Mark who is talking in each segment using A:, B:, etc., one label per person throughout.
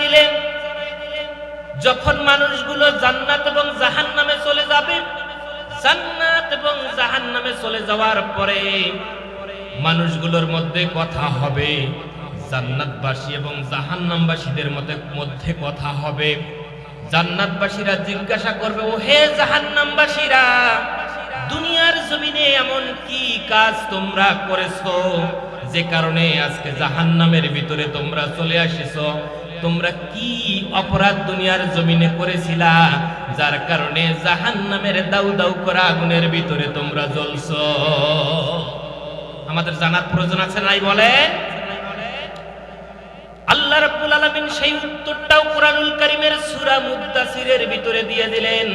A: দিলেন, যখন মানুষগুলো জান্নাত এবং জাহান্নামে চলে যাবে, জান্নাত এবং জাহান্নামে চলে যাওয়ার পরে মানুষগুলোর মধ্যে কথা হবে, জান্নাতবাসী এবং জাহান্নামবাসীদের মধ্যে কথা হবে। জান্নাতবাসীরা জিজ্ঞাসা করবে, ও হে জাহান্নামবাসীরা, দুনিয়ার জমিনে এমন কি কাজ তোমরা করেছো যে কারণে আজকে জাহান্নামের ভিতরে তোমরা চলে আসিছো? তোমরা কি অপরাধ দুনিয়ার জমিনে করেছিলা যার কারণে জাহান্নামের দাউ দাউ করা আগুনের ভিতরে তোমরা জ্বলছো? আমাদের জানার প্রয়োজন আছে নাই বলেন? আল্লাহ রাব্বুল আলামিন সেই উত্তরটাও কুরআনুল কারীমের সূরা মুদ্দাসিরের ভিতরে দিয়ে দিলেন।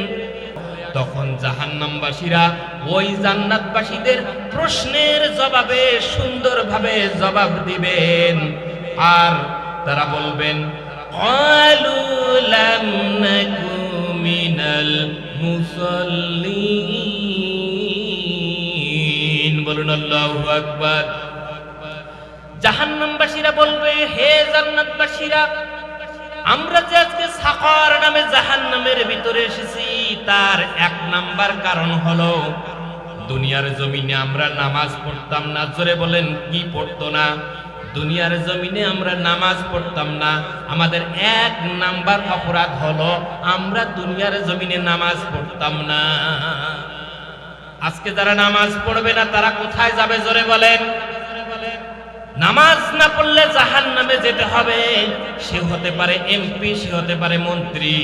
A: তখন জাহান্নামবাসীরা ওই জান্নাতবাসীদের প্রশ্নের জবাবে সুন্দরভাবে জবাব দিবেন, আর তারা বলবেন, ক্বালু লাম নাকু মিনাল মুসাল্লিন। বলুন আল্লাহু আকবার। জাহান্নামবাসীরা বলবে, হে জান্নাতবাসীরা, আমরা যে আজকে সাকার নামে জাহান্নামের ভিতরে এসেছি তার এক নাম্বার কারণ হলো দুনিয়ার জমিনে আমরা নামাজ পড়তাম না। জোরে বলেন, কি পড়তো না? দুনিয়ার জমিনে আমরা নামাজ পড়তাম না। আমাদের এক নাম্বার অপরাধ হলো আমরা দুনিয়ার জমিনে নামাজ পড়তাম না। আজকে যারা নামাজ পড়বে না তারা কোথায় যাবে? জোরে বলেন। নামাজ না পড়লে জাহান্নামে যেতে হবে। সে হতে পারে এমপি, সে হতে পারে মন্ত্রী,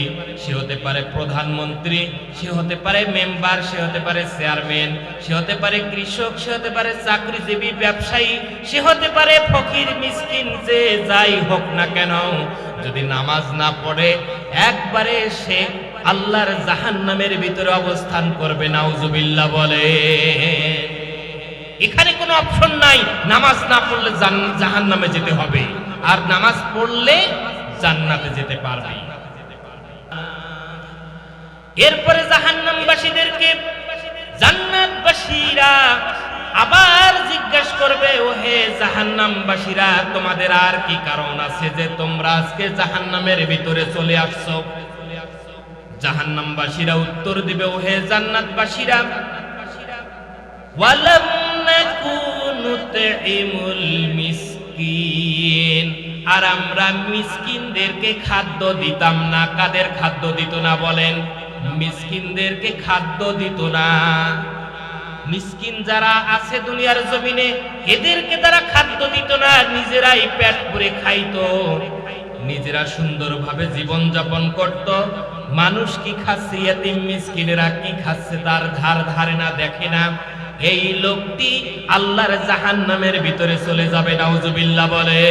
A: সে হতে পারে প্রধানমন্ত্রী, সে হতে পারে মেম্বার, সে হতে পারে চেয়ারম্যান, সে হতে পারে কৃষক, সে হতে পারে চাকরিজীবী, ব্যবসায়ী, সে হতে পারে ফকির মিসকিন, যে যাই হোক না কেন, যদি নামাজ না পড়ে একবারে সে আল্লাহর জাহান্নামের ভিতরে অবস্থান করবে। নাউজুবিল্লাহ বলে। এখানে কোনো অপশন নাই, নামাজ না পড়লে জাহান্নামে যেতে হবে, আর নামাজ পড়লে জান্নাতে যেতে পারবে। এরপরে জাহান্নামবাসীদেরকে জান্নাতবাসীরা আবার জিজ্ঞাসা করবে, ও হে জাহান্নামবাসীরা, তোমাদের আর কি কারণ আছে যে তোমরা আজকে জাহান্নামের ভিতরে চলে আসছো? জাহান্নামবাসীরা উত্তর দিবে, ও হে জান্নাতবাসীরা, ওয়ালাম নাকুনু তুইমুল মিসকিন, আর আমরা মিসকিনদেরকে খাদ্য দিতাম না। কাদের খাদ্য দিত না বলেন? মিসকিনদেরকে খাদ্য দিত না। মিসকিন যারা আছে দুনিয়ার জমিনে এদেরকে তারা খাদ্য দিত না, নিজেরাই পেট ভরে খাইতো, নিজেরা সুন্দরভাবে জীবন যাপন করত। মানুষ কি খাচ্ছে, ইয়াতিম মিসকিনেরা কি খাচ্ছে তার ধার ধারে না, দেখে না। এই লোকটি আল্লাহর জাহান্নামের ভিতরে চলে যাবে। নাউজুবিল্লাহ বলে।